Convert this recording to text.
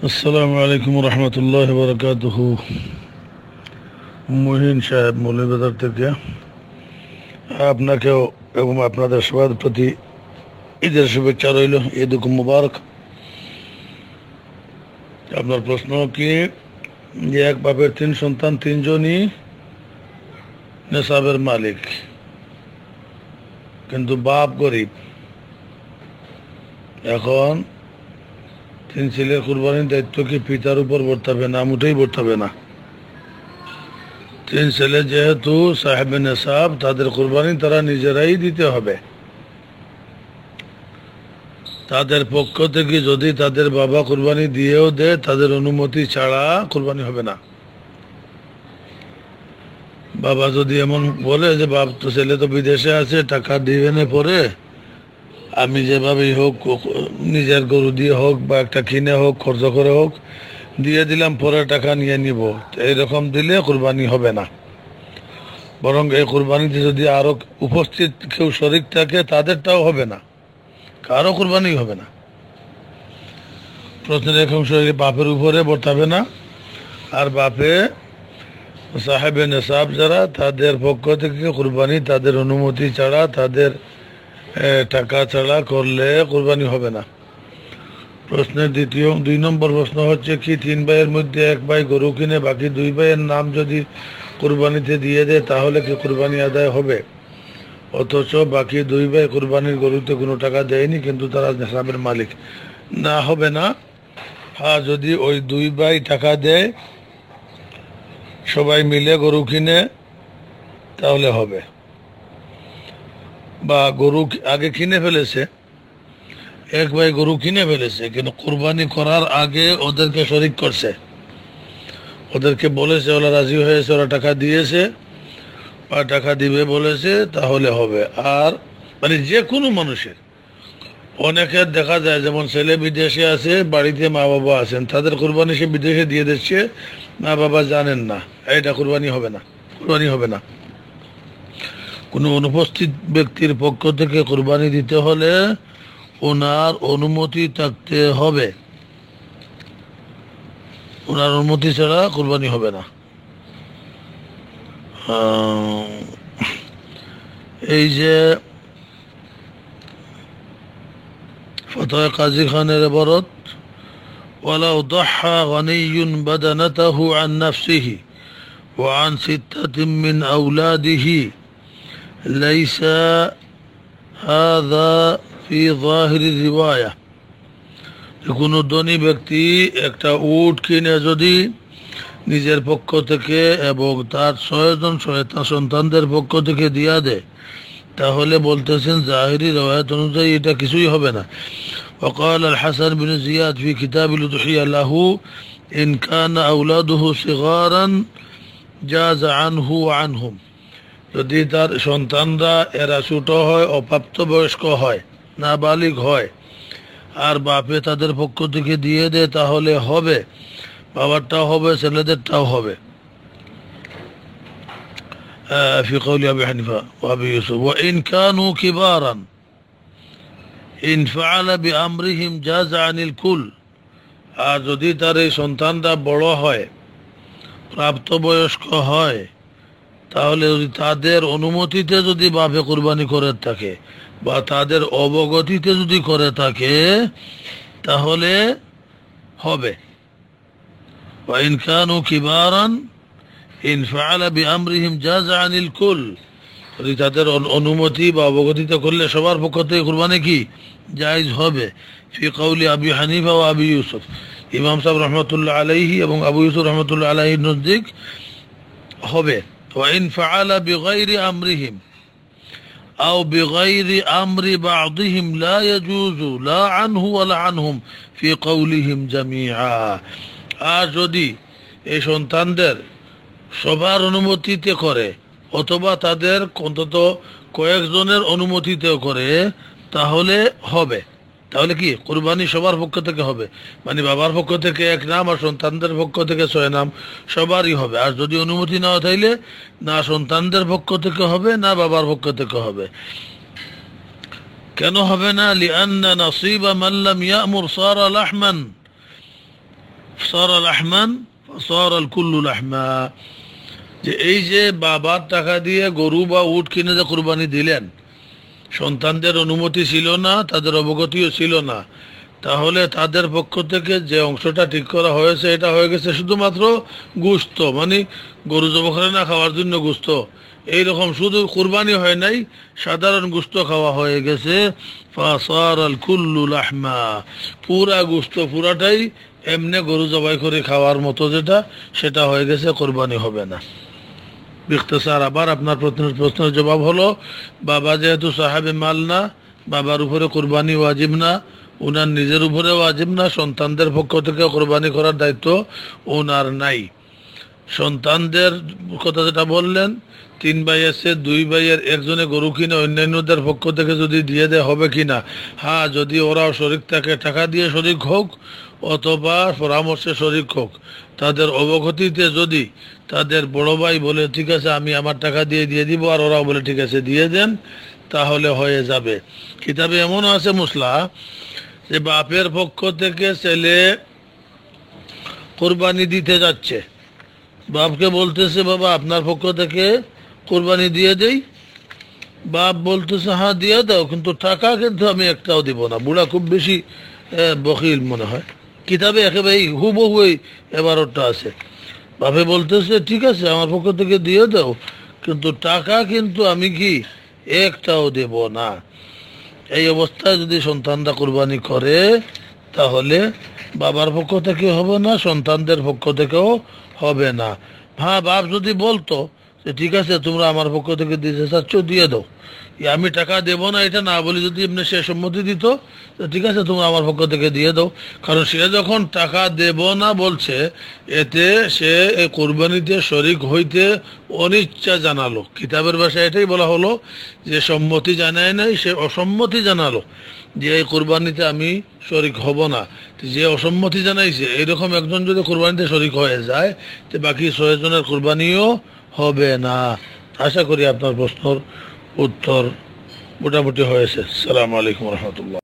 আসসালামু আলাইকুম রহমতুল্লাহ বরকাতুহ। মুহিন সাহেব মৌলভীবাজার থেকে আপনাকেও এবং আপনাদের সবার প্রতি ঈদের শুভেচ্ছা রইল। ঈদ মুবারক। আপনার প্রশ্ন কি যে এক বাপের তিন সন্তান, তিনজনই নেশাবের মালিক, কিন্তু বাপ গরিব। এখন তিন ছেলের কুরবানির দায়িত্ব কি পিতার উপর বর্তাবে না? মোটেই বর্তাবে না। তিন ছেলে যেহেতু সাহেবে নেশাব, তাদের কুরবানি তারা নিজেরাই দিতে হবে। তাদের পক্ষ থেকে যদি তাদের বাবা কুরবানি দিয়েও দেয়, তাদের অনুমতি ছাড়া কুরবানি হবে না। বাবা যদি এমন বলে যে বাপ তো ছেলে তো বিদেশে আছে, টাকা দিবে না, পরে আমি যেভাবেই হোক নিজের গরু দিয়ে হোক বা একটা কিনে হোক, খরচ করে হোক দিয়ে দিলাম, পরে টাকা নিয়ে নিব, এইরকম দিলে কুরবানি হবে না। বরং এই কুরবানিতে যদি আরো উপস্থিত কেউ শরিক থাকে, তাদেরটাও হবে না, কারো কুরবানি হবে না। প্রশ্নের এক অংশ বাপের উপরে বর্তাবে না। আর বাপে সাহেবে নেশাব যারা, তাদের পক্ষ থেকে কুরবানি তাদের অনুমতি ছাড়া, তাদের টাকা ছাড়া করলে কুরবানি হবে না। প্রশ্নের দুই নম্বর প্রশ্ন হচ্ছে কি তিন ভাইয়ের মধ্যে এক ভাই গরু কিনে বাকি দুই ভাইয়ের নাম যদি কুরবানিতে দিয়ে দেয়, তাহলে কি কুরবানি আদায় হবে? অথচ বাকি দুই ভাই কুরবানির গরুতে কোনো টাকা দেয়নি, কিন্তু তারা নেশাবের মালিক। না, হবে না। হ্যাঁ, যদি ওই দুই ভাই টাকা দেয়, সবাই মিলে গরু কিনে, তাহলে হবে। বা গরু আগে কিনে ফেলেছে, এক ভাই গরু কিনে ফেলেছে, কিন্তু কুরবানি করার আগে ওদেরকে শরিক করছে, ওদেরকে বলেছে, ওরা রাজি হয়েছে, ওরা টাকা দিয়েছে বা টাকা দিবে বলেছে, তাহলে হবে। আর মানে যে কোনো মানুষের, অনেকের দেখা যায় যেমন ছেলে বিদেশে আছে, বাড়িতে মা বাবা আছেন, তাদের কুরবানি সে বিদেশে দিয়ে দিচ্ছে, মা বাবা জানেন না, এটা কুরবানি হবে না। কুরবানি হবে না। কোনো অনুপস্থিত ব্যক্তির পক্ষ থেকে কুরবানি দিতে হলে ওনার অনুমতি থাকতে হবে। ওনার অনুমতি ছাড়া কুরবানি হবে না। এই যে ফতোয়া কাজী খানের ইবারত, ওয়ালাউ দাহা গানিয়্যুন বাদানাতাহু আন নাফসিহি ওয়া আন সিত্তাতিন মিন আওলাদিহি লাইসা হাযা ফি যাহিরি রিওয়ায়া। কোনো ধনী ব্যক্তি একটা উট কিনে যদি নিজের পক্ষ থেকে এবং তার 6 জন সন্তানদের পক্ষ থেকে দিয়া দেয়, তাহলে বলতেছেন জাহিরি রওয়ায়াত অনুযায়ী এটা কিছুই হবে না। وقال الحسن بن زياد في كتاب الأضحية له إن كان أولاده صغارا جاز عنه وعنهم। যদি তার সন্তানরা এরা ছোট হয়, অপ্রাপ্তবয়স্ক হয়, নাবালিগ হয়, আর বাপে তাদের পক্ষ থেকে দিয়ে দেয়, তাহলে হবে। বাবারটাও হবে, ছেলেদেরটাও হবে। في قول أبي حنيفة وأبي يوسف وإن كانوا كبارا إن فعل بأمرهم جاز عن الكل। আর যদি তার এই সন্তানরা বড় হয়, প্রাপ্তবয়স্ক হয়, তাহলে যদি তাদের অনুমতিতে যদি বাপে কুরবানি করে থাকে বা তাদের অবগতিতে যদি করে থাকে, তাহলে হবে। وإن كانوا كبارا إن فعل بأمرهم جاز عن الكل। যদি তাদের অনুমতি বা অবগতিতে করলে সবার পক্ষ থেকে কুরবানি কি জায়েজ হবে। ফি কওলি আবি হানিফা ও আবি ইউসুফ, ইমাম সাহেব রহমতুল্লাহ আলাইহি এবং আবু ইউসুফ রহমতুল্লাহ আলাইহির নজদিক হবে। وإن فعل بغير أمرهم أو بغير أمر بعضهم لا يجوز لا عنه ولا عنهم في قولهم جميعا। আর যদি এই সন্তানদের সবার অনুমতিতে করে অথবা তাদের অন্তত কয়েকজনের অনুমতিতেও করে, তাহলে হবে। তাহলে কি কুরবানি সবার পক্ষ থেকে হবে, মানে বাবার পক্ষ থেকে এক নাম আর সন্তানদের পক্ষ থেকে 6 নাম, সবারই হবে। আর যদি অনুমতি না থাইলে না সন্তানদের পক্ষ থেকে হবে, না বাবার পক্ষ থেকে হবে। কেন হবে না? লিআন্না নাসিবা মান লাম ইয়ামুর সারা লাহমান। সারা লাহমান সারা আল কুল্লু লাহমা, যে এই যে বাবার টাকা দিয়ে গরু বা উট কিনে যে কুরবানি দিলেন, সন্তানদের অনুমতি ছিল না, তাদের অবগতিও ছিল না, তাহলে তাদের পক্ষ থেকে যে অংশটা ঠিক করা হয়েছে এটা হয়ে গেছে শুধুমাত্র গোশত, মানে গরু জবাই করে না খাওয়ার জন্য গোশত, এইরকম শুধু কুরবানি হয় নাই, সাধারণ গোশত খাওয়া হয়ে গেছে। ফাসার আল কুল্লু লাহমা, পুরা গোশত পুরাটাই এমনি গরু জবাই করে খাওয়ার মতো যেটা, সেটা হয়ে গেছে, কুরবানি হবে না। বিখতাসার আবার আপনার প্রশ্নের জবাব হলো, বাবা যেহেতু সাহেবে মাল না, বাবার উপরে কুরবানি ওয়াজিব না, উনার নিজের উপরে ওয়াজিব না, সন্তানদের পক্ষ থেকে কুরবানি করার দায়িত্ব ওনার নাই। সন্তানদের কথা যেটা বললেন, 3 ভাই আছে, 2 ভাইয়ের একজনে গরু কিনে অন্যান্যদের পক্ষ থেকে যদি দিয়ে দেয় হবে কিনা? হ্যাঁ, যদি ওরাও শরিক থাকে, টাকা দিয়ে শরিক হোক অথবা পরামর্শে শরিক হোক, তাদের অবগতিতে যদি তাদের বড় ভাই বলে ঠিক আছে আমি আমার টাকা দিয়ে দিব, আর ওরাও বলে ঠিক আছে দিয়ে দেন, তাহলে হয়ে যাবে। কিতাবে এমনও আছে মুসলা, যে বাপের পক্ষ থেকে ছেলে কোরবানি দিতে যাচ্ছে, বাপকে বলতেছে বাবা আপনার পক্ষ থেকে কোরবানি দিয়ে দেই, বাপ বলতেছে হ্যাঁ দিয়ে দাও, কিন্তু টাকা কিন্তু আমি একটাও দিব না। বুড়া খুব বেশি বখিল মনে হয়, কিতাবে একেবারে হুবহু এবারটা আছে। বাপে বলতেছে ঠিক আছে আমার পক্ষ থেকে দিয়ে দাও, কিন্তু টাকা কিন্তু আমি কি একটাও দেব না। এই অবস্থায় যদি সন্তানরা কুরবানি করে, তাহলে বাবার পক্ষ থেকে হবে না, সন্তানদের পক্ষ থেকেও হবে না। হ্যাঁ, বাপ যদি বলতো যে ঠিক আছে তোমরা আমার পক্ষ থেকে দিতে চাচ্ছ দিয়ে দাও, আমি টাকা দেব না এটা না বলে যদি এমনি সে সম্মতি দিত, ঠিক আছে তোমরা আমার পক্ষ থেকে দিয়ে দাও, কারণ সে যখন টাকা দেব না বলছে, এতে সে এই কোরবানিতে শরিক হইতে অনিচ্ছা জানালো। কিতাবের ভাষায় এটাই বলা হলো যে সম্মতি জানায় নাই, সে অসম্মতি জানালো যে এই কোরবানিতে আমি শরিক হব না। যে অসম্মতি জানাইছে এরকম একজন যদি কোরবানিতে শরিক হয়ে যায়, তো বাকি 6 জনের কোরবানিও হবে না। আশা করি আপনার প্রশ্নের উত্তর মোটামুটি হয়েছে। আসসালামু আলাইকুম রহমতুল্লাহ।